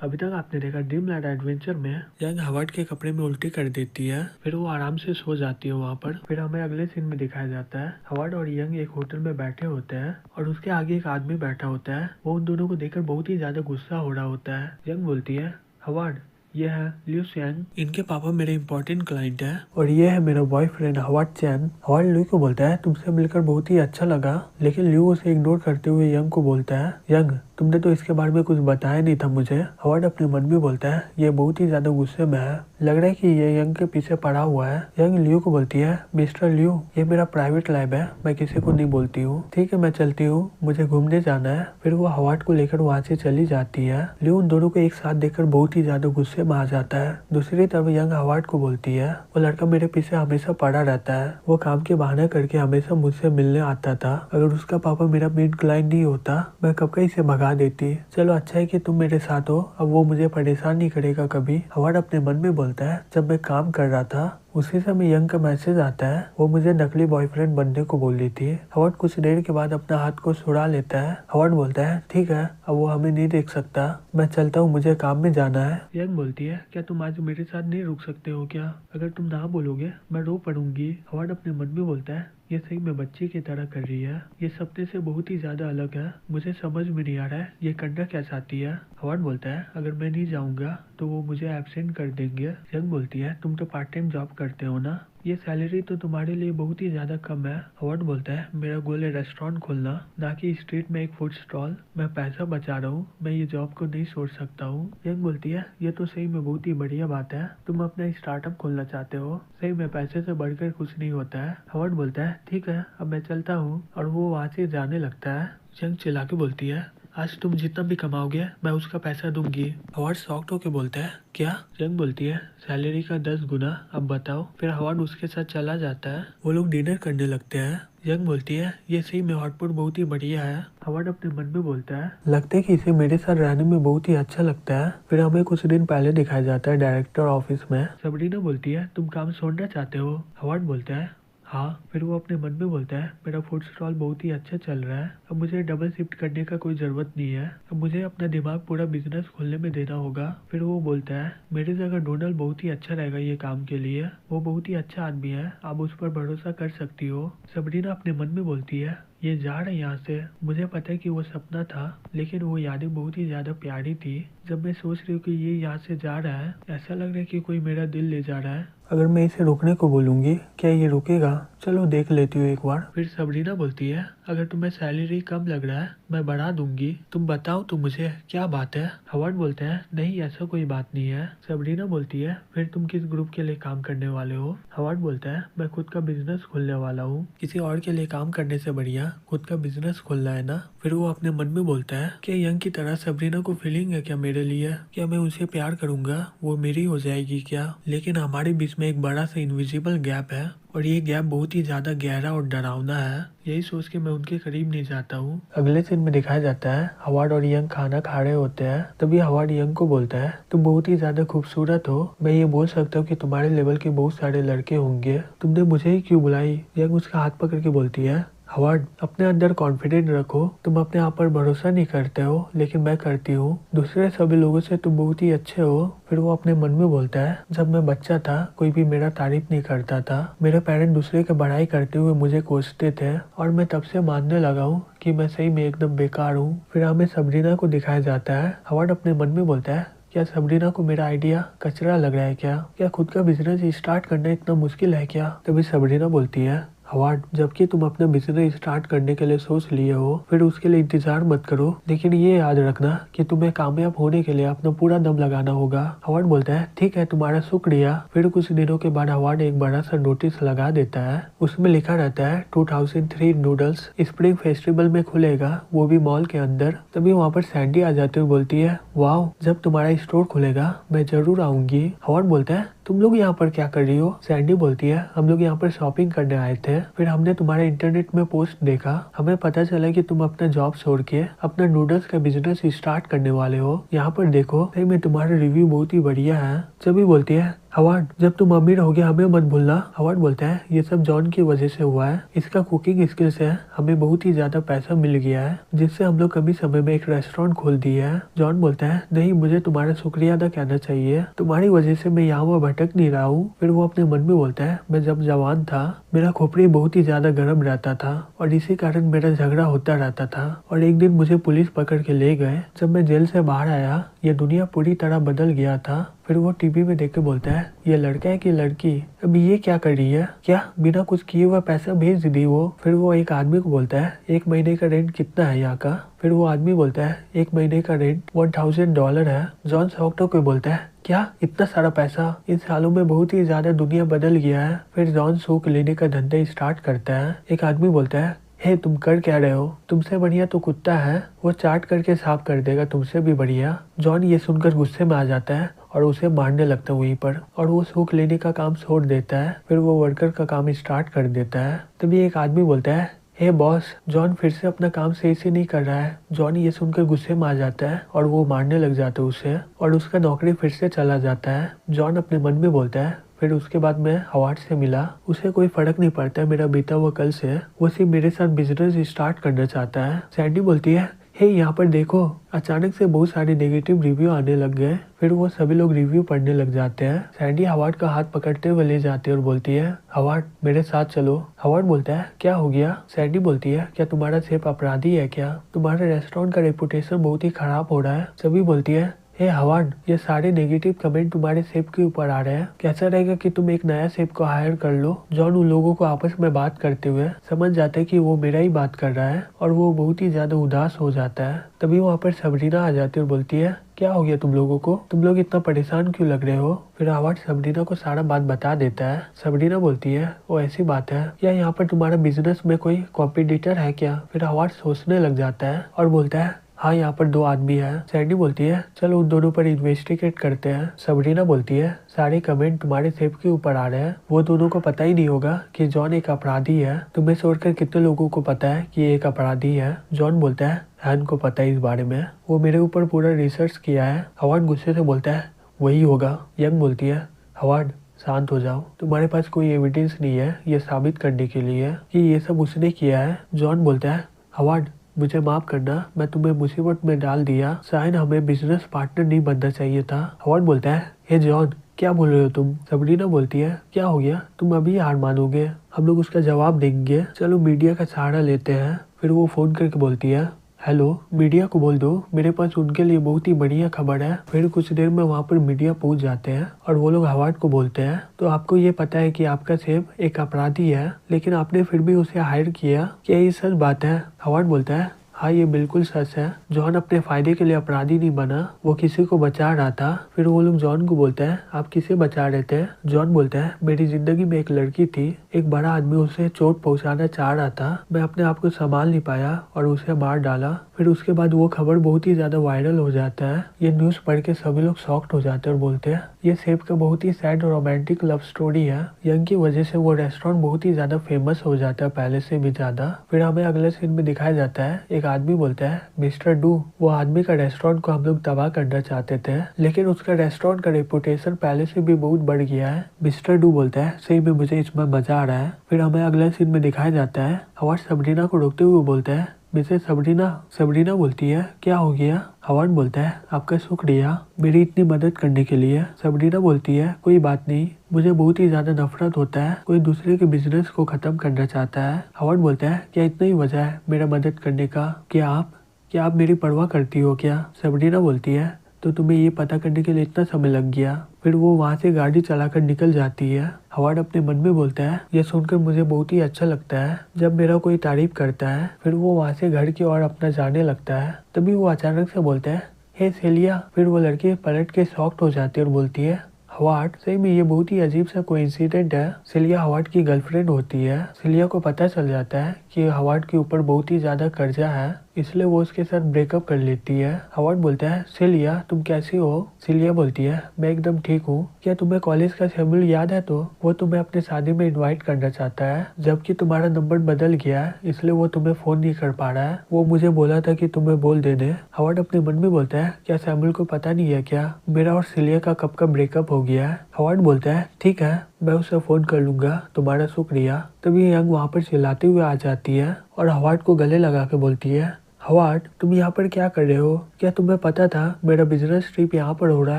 अभी तक आपने देखा ड्रीम लाइट एडवेंचर में यंग हवार्ड के कपड़े में उल्टी कर देती है, फिर वो आराम से सो जाती है वहाँ पर। फिर हमें अगले सीन में दिखाया जाता है हवार्ड और यंग एक होटल में बैठे होते हैं और उसके आगे एक आदमी बैठा होता है। वो उन दोनों को देखकर बहुत ही ज्यादा गुस्सा हो रहा होता है। यंग बोलती है, हवार्ड ये है लियू चैन, इनके पापा मेरे इंपॉर्टेंट क्लाइंट है और ये है मेरा बॉयफ्रेंड हवार्ड चैन। हवार्ड लियू को बोलता है तुमसे मिलकर बहुत ही अच्छा लगा, लेकिन लियू उसे इग्नोर करते हुए यंग को बोलता है, यंग तुमने तो इसके बारे में कुछ बताया नहीं था मुझे। हवार्ड अपने मन में बोलता है ये बहुत ही ज्यादा गुस्से में है, लग रहा है कि ये यंग के पीछे पड़ा हुआ है। यंग लियू को बोलती है, मिस्टर लियू ये मेरा प्राइवेट लैब है, मैं किसी को नहीं बोलती हूँ। ठीक है मैं चलती हूँ, मुझे घूमने जाना है। फिर वो हवार्ड को लेकर वहाँ से चली जाती है। लियू उन दोनों को एक साथ देखकर बहुत ही ज्यादा गुस्से में आ जाता है। दूसरी तरफ यंग हवार्ड को बोलती है, वो लड़का मेरे पीछे हमेशा पड़ा रहता है, वो काम के बहाने करके हमेशा मुझसे मिलने आता था, अगर उसका पापा मेरा मेन क्लाइंट नहीं होता मैं कब का इसे भगा देती। चलो अच्छा है कि तुम मेरे साथ हो, अब वो मुझे परेशान नहीं करेगा कभी। हवार्ड अपने मन में बोलता है, जब मैं काम कर रहा था उसी समय यंग का मैसेज आता है, वो मुझे नकली बॉयफ्रेंड बनने को बोल रही थी। हवार्ड कुछ देर के बाद अपना हाथ को छुड़ा लेता है। हवार्ड बोलता है ठीक है अब वो हमें नहीं देख सकता, मैं चलता हूँ, मुझे काम में जाना है। यंग बोलती है, क्या तुम आज मेरे साथ नहीं रुक सकते हो क्या? अगर तुम ना बोलोगे मैं रो पड़ूंगी। हवार्ड अपने मन में बोलता है, ये सही में बच्चे की तरह कर रही है, ये सपने से बहुत ही ज्यादा अलग है, मुझे समझ में नहीं आ रहा है ये करना क्या चाहती है। हवार्ड बोलता है, अगर मैं नहीं जाऊंगा तो वो मुझे एब्सेंट कर देंगे। यंग बोलती है, तुम तो पार्ट टाइम जॉब करते हो ना, ये सैलरी तो तुम्हारे लिए बहुत ही ज्यादा कम है। हवार्ड बोलता है, मेरा गोल है रेस्टोरेंट खोलना, ना कि स्ट्रीट में एक फूड स्टॉल, मैं पैसा बचा रहा हूँ, मैं ये जॉब को नहीं छोड़ सकता हूँ। यंग बोलती है, ये तो सही में बहुत ही बढ़िया बात है, तुम अपना स्टार्टअप खोलना चाहते हो, सही में पैसे से बढ़कर कुछ नहीं होता है। हवार्ड बोलता है, ठीक है अब मैं चलता हूँ, और वो वहाँ से जाने लगता है। यंग चिल्ला के बोलती है, आज तुम जितना भी कमाओगे मैं उसका पैसा दूंगी। हवार्ड शॉक्ड होके बोलता है, क्या? यंग बोलती है, सैलरी का 10 गुना, अब बताओ। फिर हवार्ड उसके साथ चला जाता है, वो लोग डिनर करने लगते हैं। यंग बोलती है, ये सही में हॉटपॉट बहुत ही बढ़िया है। हवार्ड अपने मन में बोलता है, लगता है कि इसे मेरे साथ रहने में बहुत ही अच्छा लगता है। फिर हमें कुछ दिन पहले दिखाया जाता है डायरेक्टर ऑफिस में। सबरीना बोलती है, तुम काम छोड़ना चाहते हो? हवार्ड बोलता है, हाँ। फिर वो अपने मन में बोलता है, मेरा फूड स्टॉल बहुत ही अच्छा चल रहा है, अब मुझे डबल शिफ्ट करने का कोई जरूरत नहीं है, अब मुझे अपना दिमाग पूरा बिजनेस खोलने में देना होगा। फिर वो बोलता है, मेरी जगह डोनाल्ड बहुत ही अच्छा रहेगा ये काम के लिए, वो बहुत ही अच्छा आदमी है, आप उस पर भरोसा कर सकती हो। सबरीना अपने मन में बोलती है, ये जा रहा है यहाँ से, मुझे पता है कि वो सपना था, लेकिन वो यादें बहुत ही ज्यादा प्यारी थी। जब मैं सोच रही हूँ कि ये यहाँ से जा रहा है, ऐसा लग रहा है कि कोई मेरा दिल ले जा रहा है, अगर मैं इसे रोकने को बोलूंगी क्या ये रुकेगा? चलो देख लेती हूँ एक बार। फिर सबरीना बोलती है, अगर तुम्हें सैलरी कम लग रहा है मैं बढ़ा दूंगी, तुम बताओ तो मुझे क्या बात है। हवार्ड बोलते हैं, नहीं ऐसा कोई बात नहीं है। सबरीना बोलती है, फिर तुम किस ग्रुप के लिए काम करने वाले हो? हवार्ड बोलता है, मैं खुद का बिजनेस खोलने वाला हूँ, किसी और के लिए काम करने से बढ़िया खुद का बिजनेस खोलना है ना। फिर वो अपने मन में बोलता है, क्या यंग की तरह सबरीना को फीलिंग है क्या मेरे लिए? क्या मैं उसे प्यार करूंगा वो मेरी हो जाएगी क्या? लेकिन हमारे बीच में एक बड़ा सा इनविजिबल गैप है, और ये गैप बहुत ही ज्यादा गहरा और डरावना है। यही सोच के मैं उनके करीब नहीं जाता हूँ। अगले सीन में दिखाया जाता है हवार्ड और यंग खाना खा रहे होते हैं, तभी हवार्ड यंग को बोलता है, तुम बहुत ही ज्यादा खूबसूरत हो, मैं ये बोल सकता हूँ कि तुम्हारे लेवल के बहुत सारे लड़के होंगे, तुमने मुझे ही क्यों बुलाई? यंग उसका हाथ पकड़ के बोलती है, हवार्ड अपने अंदर कॉन्फिडेंट रखो, तुम अपने आप पर भरोसा नहीं करते हो लेकिन मैं करती हूँ, दूसरे सभी लोगों से तुम बहुत ही अच्छे हो। फिर वो अपने मन में बोलता है, जब मैं बच्चा था कोई भी मेरा तारीफ नहीं करता था, मेरे पेरेंट दूसरे की बड़ाई करते हुए मुझे कोसते थे, और मैं तब से मानने लगा हूँ कि मैं सही में एकदम बेकार हूँ। फिर हमें सबरीना को दिखाया जाता है। हवार्ड अपने मन में बोलता है, क्या सबरीना को मेरा आइडिया कचरा लग रहा है क्या खुद का बिजनेस स्टार्ट करना इतना मुश्किल है क्या? तभी सबरीना बोलती है, हवार्ड जबकि तुम अपना बिजनेस स्टार्ट करने के लिए सोच लिए हो फिर उसके लिए इंतजार मत करो, लेकिन ये याद रखना कि तुम्हें कामयाब होने के लिए अपना पूरा दम लगाना होगा। हवार्ड बोलता है, ठीक है तुम्हारा शुक्रिया। फिर कुछ दिनों के बाद हवार्ड एक बड़ा सा नोटिस लगा देता है, उसमें लिखा रहता है 2003 नूडल्स स्प्रिंग फेस्टिवल में खुलेगा, वो भी मॉल के अंदर। तभी वहाँ पर सैंडी आ जाती हुई बोलती है, वाह जब तुम्हारा स्टोर खुलेगा मैं जरूर आऊंगी। हवार्ड बोलता है, तुम लोग यहाँ पर क्या कर रही हो? सैंडी बोलती है, हम लोग यहाँ पर शॉपिंग करने आए थे, फिर हमने तुम्हारे इंटरनेट में पोस्ट देखा, हमें पता चला कि तुम अपना जॉब छोड़ के अपना नूडल्स का बिजनेस स्टार्ट करने वाले हो, यहाँ पर देखो सही में तुम्हारा रिव्यू बहुत ही बढ़िया है। सभी बोलती है, हवार्ड, जब तुम अमीर हो गया हमें मत भूलना। हवार्ड बोलता है ये सब जॉन की वजह से हुआ है, इसका कुकिंग स्किल से हमें बहुत ही ज्यादा पैसा मिल गया है जिससे हम लोग कभी समय में एक रेस्टोरेंट खोल दिए है। जॉन बोलता है नहीं, मुझे तुम्हारा शुक्रिया अदा कहना चाहिए, तुम्हारी वजह से मैं यहाँ भटक नहीं रहा हूँ। फिर वो अपने मन में बोलता है मैं जब जवान था मेरा खोपड़ी बहुत ही ज्यादा गर्म रहता था और इसी कारण मेरा झगड़ा होता रहता था और एक दिन मुझे पुलिस पकड़ के ले गए। जब मैं जेल से बाहर आया ये दुनिया पूरी तरह बदल गया था। फिर वो टीवी में देख के बोलता है ये लड़का है कि लड़की, अभी ये क्या कर रही है, क्या बिना कुछ किए हुआ पैसा भेज दी वो। फिर वो एक आदमी को बोलता है 1 महीने का रेंट कितना है यहाँ का। फिर वो आदमी बोलता है 1 महीने का रेंट $1000 है। जॉन शॉक्ड होकर बोलता है क्या इतना सारा पैसा, इन सालों में बहुत ही ज्यादा दुनिया बदल गया है। फिर जॉन सूख लेने का धंधा स्टार्ट करता है। एक आदमी बोलता है हे तुम कर क्या रहे हो, तुमसे बढ़िया तो कुत्ता है, वो चाट करके साफ कर देगा तुमसे भी बढ़िया। जॉन ये सुनकर गुस्से में आ जाता है और उसे मारने लगता है वहीं पर और वो सूख लेने का काम छोड़ देता है। फिर वो वर्कर का काम स्टार्ट कर देता है। तभी एक आदमी बोलता है हे बॉस, जॉन फिर से अपना काम सही से नहीं कर रहा है। जॉन ये सुनकर गुस्से में आ जाता है और वो मारने लग जाता है उसे और उसका नौकरी फिर से चला जाता है। जॉन अपने मन में बोलता है फिर उसके बाद मैं हवार्ड से मिला, उसे कोई फर्क नहीं पड़ता मेरा बीता हुआ कल से, वो सिर्फ मेरे साथ बिजनेस स्टार्ट करना चाहता है। सैंडी बोलती है हे यहाँ पर देखो, अचानक से बहुत सारे नेगेटिव रिव्यू आने लग गए। फिर वो सभी लोग रिव्यू पढ़ने लग जाते हैं। सैंडी हवार्ड का हाथ पकड़ते हुए ले जाती है और बोलती है हवार्ड मेरे साथ चलो। हवार्ड बोलता है क्या हो गया। सैंडी बोलती है क्या तुम्हारा शेफ अपराधी है क्या, तुम्हारे रेस्टोरेंट का रेपुटेशन बहुत ही खराब हो रहा है। सभी बोलती है हे हवार्ड, ये सारे नेगेटिव कमेंट तुम्हारे शेफ के ऊपर आ रहे हैं, कैसा रहेगा कि तुम एक नया शेफ को हायर कर लो। जॉन उन लोगों को आपस में बात करते हुए समझ जाता है कि वो मेरा ही बात कर रहा है और वो बहुत ही ज्यादा उदास हो जाता है। तभी वहाँ पर सबरीना आ जाती है और बोलती है क्या हो गया तुम लोगों को, तुम लोग इतना परेशान क्यों लग रहे हो। फिर हवार्ड सबरीना को सारा बात बता देता है। सबरीना बोलती है वो ऐसी बात है क्या यहाँ पर तुम्हारा बिजनेस में कोई कॉम्पिटिटर है क्या। फिर हवार्ड सोचने लग जाता है और बोलता है हाँ यहाँ पर 2 आदमी हैं। सैंडी बोलती है चलो उन दोनों पर इन्वेस्टिगेट करते हैं। सबरीना बोलती है सारे कमेंट तुम्हारे शेफ के ऊपर आ रहे हैं, वो दोनों को पता ही नहीं होगा कि जॉन एक अपराधी है, तुम्हें छोड़कर कितने लोगों को पता है कि ये एक अपराधी है। जॉन बोलता है हैन को पता है इस बारे में, वो मेरे ऊपर पूरा रिसर्च किया है। हवार्ड गुस्से से बोलता है वही होगा। यंग बोलती है हवार्ड शांत हो जाओ, तुम्हारे पास कोई एविडेंस नहीं है ये साबित करने के लिए कि ये सब उसने किया है। जॉन बोलता है हवार्ड मुझे माफ करना, मैं तुम्हें मुसीबत में डाल दिया, शायद हमें बिजनेस पार्टनर नहीं बनना चाहिए था। हवार्ड बोलता है हे जॉन क्या बोल रहे हो तुम। सबरीना बोलती है क्या हो गया, तुम अभी हार मानोगे, हम लोग उसका जवाब देंगे, चलो मीडिया का सहारा लेते हैं। फिर वो फोन करके बोलती है हेलो, मीडिया को बोल दो मेरे पास उनके लिए बहुत ही बढ़िया खबर है। फिर कुछ देर में वहाँ पर मीडिया पहुँच जाते हैं और वो लोग हवार्ड को बोलते हैं तो आपको ये पता है कि आपका शेफ एक अपराधी है लेकिन आपने फिर भी उसे हायर किया, क्या ये सच बात है। हवार्ड बोलता है हाँ ये बिल्कुल सच है, जॉन अपने फायदे के लिए अपराधी नहीं बना, वो किसी को बचा रहा था। फिर वो लोग जॉन को बोलते हैं आप किसे बचा रहे थे। जॉन बोलता है मेरी जिंदगी में एक लड़की थी, एक बड़ा आदमी उसे चोट पहुंचाना चाह रहा था, मैं अपने आप को संभाल नहीं पाया और उसे मार डाला। फिर उसके बाद वो खबर बहुत ही ज्यादा वायरल हो जाता है। ये न्यूज पढ़ के सभी लोग शॉक्ड हो जाते हैं और बोलते हैं ये शेफ का बहुत ही सैड और रोमांटिक लव स्टोरी है। यंग की वजह से वो रेस्टोरेंट बहुत ही ज्यादा फेमस हो जाता है पहले से भी ज्यादा। फिर हमें अगले सीन में दिखाया जाता है एक आदमी बोलता है मिस्टर डू, वो आदमी का रेस्टोरेंट को हम लोग तबाह करना चाहते थे लेकिन उसका रेस्टोरेंट का रेपुटेशन पहले से भी बहुत बढ़ गया है। मिस्टर डू बोलता है सही में मुझे इसमें मजा आ रहा है। फिर हमें अगले सीन में दिखाया जाता है हवार्ड सबरीना को रोकते हुए बोलता है मिसेस सबरीना। सबरीना बोलती है क्या हो गया। हवार्ड बोलता है आपका शुक्रिया मेरी इतनी मदद करने के लिए। सबरीना बोलती है कोई बात नहीं, मुझे बहुत ही ज्यादा नफरत होता है कोई दूसरे के बिजनेस को खत्म करना चाहता है। हवार्ड बोलता है क्या इतना ही वजह है मेरा मदद करने का, क्या आप मेरी परवाह करती हो क्या। सबरीना बोलती है तो तुम्हें ये पता करने के लिए इतना समय लग गया। फिर वो वहाँ से गाड़ी चलाकर निकल जाती है। हवार्ड अपने मन में बोलता है ये सुनकर मुझे बहुत ही अच्छा लगता है जब मेरा कोई तारीफ करता है। फिर वो वहाँ से घर की ओर अपना जाने लगता है। तभी वो अचानक से बोलता है हे सेलिया। फिर वो लड़की पलट के शॉक्ड हो जाती है और बोलती है हवार्ड सही में ये बहुत ही अजीब सा कोइंसिडेंट है, सिलिया हवार्ड की गर्लफ्रेंड होती है। सिलिया को पता चल जाता है कि हवार्ड के ऊपर बहुत ही ज्यादा कर्जा है, इसलिए वो उसके साथ ब्रेकअप कर लेती है। हवार्ड बोलता है सिलिया तुम कैसी हो? सिलिया बोलती है मैं एकदम ठीक हूँ। क्या तुम्हें कॉलेज का शेड्यूल याद है? तो वो तुम्हें अपने शादी में इनवाइट करना चाहता है, जबकि तुम्हारा नंबर बदल गया है, इसलिए वो तुम्हें फोन नहीं कर पा रहा है। वो मुझे बोला था कि तुम्हें बोल देने। हवार्ड अपने मन में बोलता है क्या सैमुअल को पता नहीं है क्या मेरा और सिलिया का कब का ब्रेकअप हो गया है? हवार्ड बोलता है ठीक है मैं उसे फोन कर लूंगा, तुम्हारा शुक्रिया। तभी यंग वहाँ पर चिल्लाते हुए आ जाती है और हवार्ड को गले लगा के बोलती है हवार्ड तुम यहाँ पर क्या कर रहे हो? क्या तुम्हें पता था मेरा बिजनेस ट्रिप यहाँ पर हो रहा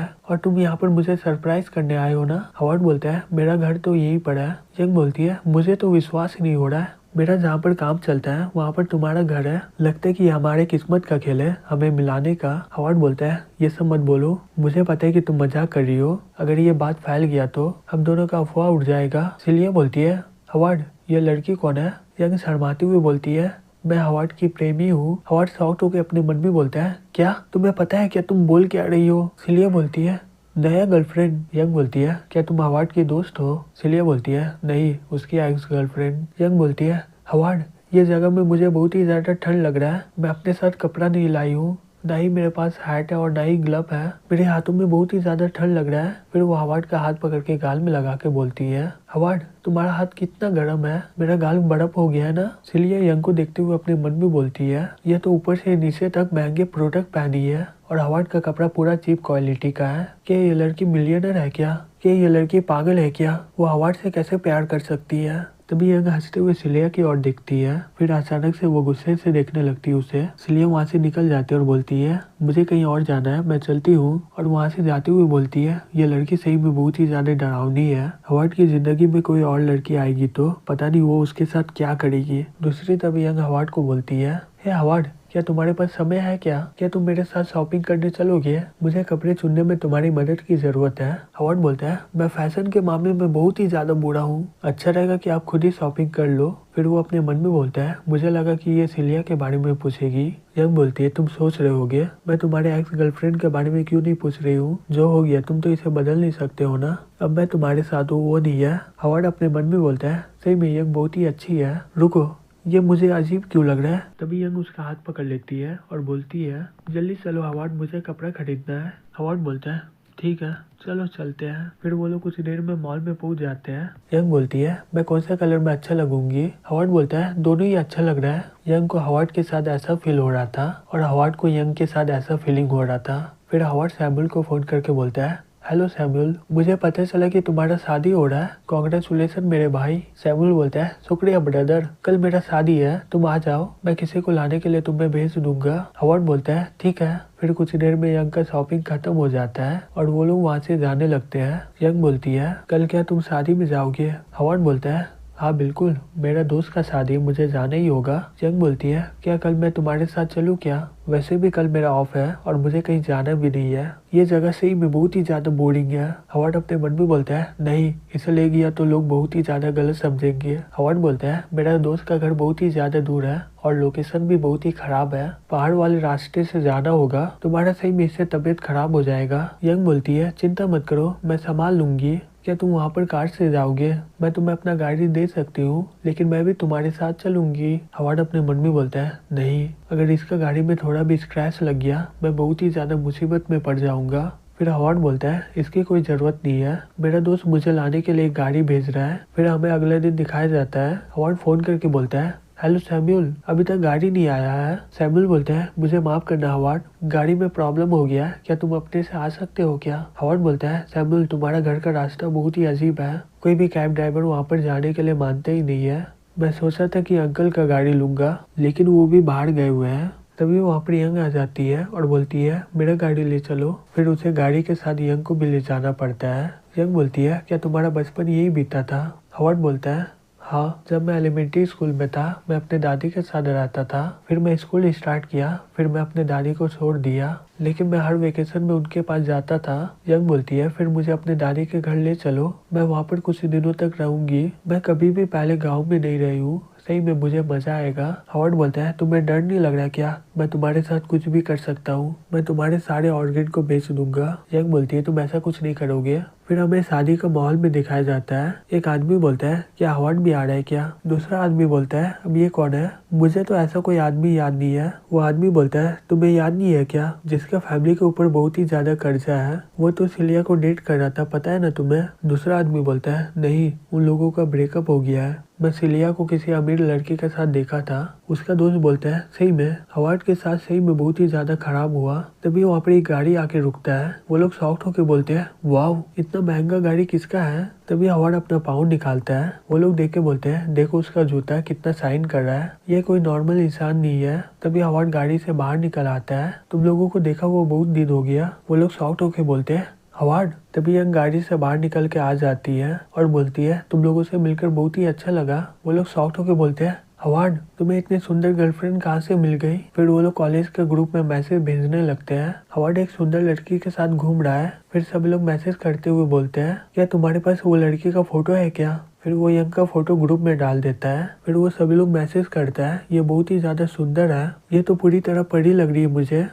है और तुम यहाँ पर मुझे सरप्राइज करने आए हो ना? हवार्ड बोलता है मेरा घर तो यहीं पर है। यंग बोलती है मुझे तो विश्वास ही नहीं हो रहा है, मेरा जहाँ पर काम चलता है वहाँ पर तुम्हारा घर है, लगता है कि हमारे किस्मत का खेल है हमें मिलाने का। हवार्ड बोलता है ये सब मत बोलो, मुझे पता है कि तुम मजाक कर रही हो, अगर ये बात फैल गया तो हम दोनों का अफवाह उड़ जाएगा। सिलिया बोलती है हवार्ड ये लड़की कौन है? यंग शर्माती हुई बोलती है मैं हवार्ड की प्रेमी हूँ। हवार्ड शॉक्ड होकर अपने मन में बोलता है क्या तुम्हें पता है क्या तुम बोल क्या रही हो? सिलिया बोलती है नया गर्लफ्रेंड। यंग बोलती है क्या तुम हवार्ड की दोस्त हो? सिलिया बोलती है नहीं उसकी एक्स गर्लफ्रेंड। यंग बोलती है हवार्ड ये जगह में मुझे बहुत ही ज्यादा ठंड लग रहा है, मैं अपने साथ कपड़ा नहीं लाई हूँ, ना ही मेरे पास हैट है और ना ही ग्लव है, मेरे हाथों में बहुत ही ज्यादा ठंड लग रहा है। फिर वो हवार्ड का हाथ पकड़ के गाल में लगा के बोलती है हवार्ड तुम्हारा हाथ कितना गर्म है, मेरा गाल बर्फ हो गया है ना? सिलिया यंग को देखते हुए अपने मन में बोलती है यह तो ऊपर से नीचे तक महंगे प्रोडक्ट पहनी है और हवार्ड का कपड़ा पूरा चीप क्वालिटी का है। क्या ये लड़की मिलियनर है क्या? क्या ये लड़की पागल है क्या? वो हवार्ड से कैसे प्यार कर सकती है? तभी यंग हंसते हुए सिलिया की ओर देखती है, फिर अचानक से वो गुस्से से देखने लगती है उसे। सिलिया वहाँ से निकल जाती है और बोलती है मुझे कहीं और जाना है, मैं चलती हूँ। और वहाँ से जाते हुए बोलती है ये लड़की सही में बहुत ही ज्यादा डरावनी है, हवार्ड की जिंदगी में कोई और लड़की आएगी तो पता नहीं वो उसके साथ क्या करेगी। दूसरी तरफ यंग हवार्ड को बोलती है हे हवार्ड क्या तुम्हारे पास समय है क्या तुम मेरे साथ शॉपिंग करने चलोगे? मुझे कपड़े चुनने में तुम्हारी मदद की जरूरत है। हवार्ड बोलता है मैं फैशन के मामले में बहुत ही ज्यादा बुरा हूँ, अच्छा रहेगा कि आप खुद ही शॉपिंग कर लो। फिर वो अपने मन में बोलता है मुझे लगा कि ये सिलिया के बारे में पूछेगी। यंग बोलती है तुम सोच रहे होगे मैं तुम्हारे एक्स गर्लफ्रेंड के बारे में क्यों नहीं पूछ रही हूँ, जो हो गया तुम तो इसे बदल नहीं सकते हो ना, अब मैं तुम्हारे साथ हूँ वो नहीं है। हवार्ड अपने मन में बोलता है सही में यंग बहुत ही अच्छी है, रुको ये मुझे अजीब क्यों लग रहा है। तभी यंग उसका हाथ पकड़ लेती है और बोलती है जल्दी चलो हवार्ड मुझे कपड़ा खरीदना है। हवार्ड बोलता है ठीक है चलो चलते हैं। फिर वो लोग कुछ देर में मॉल में पहुंच जाते हैं। यंग बोलती है मैं कौन सा कलर में अच्छा लगूंगी? हवार्ड बोलता है दोनों ही अच्छा लग रहा है। यंग को हवार्ड के साथ ऐसा फील हो रहा था और हवार्ड को यंग के साथ ऐसा फीलिंग हो रहा था। फिर हवार्ड सैमुअल को फोन करके बोलता है हेलो सैमुअल मुझे पता चला कि तुम्हारा शादी हो रहा है, कॉन्ग्रेचुलेसन मेरे भाई। सैमुअल बोलता है शुक्रिया ब्रदर, कल मेरा शादी है तुम आ जाओ, मैं किसी को लाने के लिए तुम्हें भेज दूंगा। हवार्ड बोलता है ठीक है। फिर कुछ देर में यंग का शॉपिंग खत्म हो जाता है और वो लोग वहाँ से जाने लगते हैं। यंग बोलती है कल क्या तुम शादी में जाओगे? हवार्ड बोलता है हाँ बिल्कुल, मेरा दोस्त का शादी मुझे जाना ही होगा। यंग बोलती है क्या कल मैं तुम्हारे साथ चलूँ क्या? वैसे भी कल मेरा ऑफ है और मुझे कहीं जाना भी नहीं है, ये जगह सही में बहुत ही ज्यादा बोरिंग है। हवार्ड अपने मन में बोलता है नहीं इसे ले गया तो लोग बहुत ही ज्यादा गलत समझेंगे। हवार्ड बोलता है मेरा दोस्त का घर बहुत ही ज्यादा दूर है और लोकेशन भी बहुत ही खराब है, पहाड़ वाले रास्ते से जाना होगा, तुम्हारा सही में इससे तबीयत खराब हो जाएगा। यंग बोलती है चिंता मत करो मैं संभाल लूंगी। क्या तुम वहाँ पर कार से जाओगे? मैं तुम्हें अपना गाड़ी दे सकती हूँ लेकिन मैं भी तुम्हारे साथ चलूंगी। हवार्ड अपने मन में बोलता है नहीं, अगर इसका गाड़ी में थोड़ा भी स्क्रैच लग गया मैं बहुत ही ज्यादा मुसीबत में पड़ जाऊंगा। फिर हवार्ड बोलता है इसकी कोई जरूरत नहीं है, मेरा दोस्त मुझे लाने के लिए एक गाड़ी भेज रहा है। फिर हमें अगले दिन दिखाया जाता है। हवार्ड फोन करके बोलता है हेलो सैमुअल अभी तक गाड़ी नहीं आया है। सैमुअल बोलता है मुझे माफ करना हवार्ड, गाड़ी में प्रॉब्लम हो गया, क्या तुम अपने से आ सकते हो क्या? हवार्ड बोलता है सैमुअल तुम्हारा घर का रास्ता बहुत ही अजीब है, कोई भी कैब ड्राइवर वहाँ पर जाने के लिए मानते ही नहीं है, मैं सोचा था कि अंकल का गाड़ी लूंगा लेकिन वो भी बाहर गए हुए हैं। तभी वहाँ पर यंग आ जाती है और बोलती है मेरा गाड़ी ले चलो। फिर उसे गाड़ी के साथ यंग को भी ले जाना पड़ता है। यंग बोलती है क्या तुम्हारा बचपन यही बीता था? हवार्ड बोलता है हाँ, जब मैं एलिमेंट्री स्कूल में था मैं अपने दादी के साथ रहता था, फिर मैं स्कूल स्टार्ट किया, फिर मैं अपने दादी को छोड़ दिया लेकिन मैं हर वेकेशन में उनके पास जाता था। यंग बोलती है फिर मुझे अपने दादी के घर ले चलो, मैं वहाँ पर कुछ दिनों तक रहूंगी, मैं कभी भी पहले गाँव में नहीं रही हूँ, सही में मुझे मजा आएगा। हावर्ड बोलता है तुम्हें डर नहीं लग रहा क्या? मैं तुम्हारे साथ कुछ भी कर सकता हूँ, मैं तुम्हारे सारे ऑर्गन को बेच दूंगा। यंग बोलती है तुम ऐसा कुछ नहीं करोगे। फिर हमें शादी का माहौल में दिखाया जाता है। एक आदमी बोलता है क्या हावर्ड भी आ रहा है क्या? दूसरा आदमी बोलता है अब ये कौन है? मुझे तो ऐसा कोई आदमी याद नहीं है। वो आदमी बोलता है तुम्हें याद नहीं है क्या, जिसका फैमिली के ऊपर बहुत ही ज्यादा कर्जा है, वो तो सिलिया को डेट कर रहा था, पता है ना तुम्हें? दूसरा आदमी बोलता है नहीं, उन लोगों का ब्रेकअप हो गया है, मैं सिलिया को किसी अमीर लड़के के साथ देखा था। उसका दोस्त बोलता है सही में हावर्ड के साथ सही में बहुत ही ज्यादा खराब हुआ। तभी वहाँ पर एक गाड़ी आके रुकता है। वो लोग शॉक्ड होके बोलते हैं वाव इतना महंगा गाड़ी किसका है? तभी हावर्ड अपना पाउंड निकालता है। वो लोग देख के बोलते हैं देखो उसका जूता कितना शाइन कर रहा है, ये कोई नॉर्मल इंसान नहीं है। तभी हावर्ड गाड़ी से बाहर निकल आता है। तुम लोगों को देखा वो बहुत दिन हो गया। वो लोग शॉक्ड होके बोलते हैं हावर्ड। तभी यंग गाड़ी से बाहर निकल के आ जाती है और बोलती है तुम लोगों से मिलकर बहुत ही अच्छा लगा। वो लोग शॉक्ड होके बोलते हैं हावर्ड तुम्हें इतनी सुंदर गर्लफ्रेंड कहाँ से मिल गई? फिर वो लोग कॉलेज के ग्रुप में मैसेज भेजने लगते हैं। हावर्ड एक सुंदर लड़की के साथ घूम रहा है। फिर सभी लोग मैसेज करते हुए बोलते हैं क्या तुम्हारे पास वो लड़की का फोटो है क्या? फिर वो यंग का फोटो ग्रुप में डाल देता है। फिर वो सभी लोग मैसेज करता है ये बहुत ही ज्यादा सुंदर है, ये तो पूरी तरह परी लग रही है मुझे।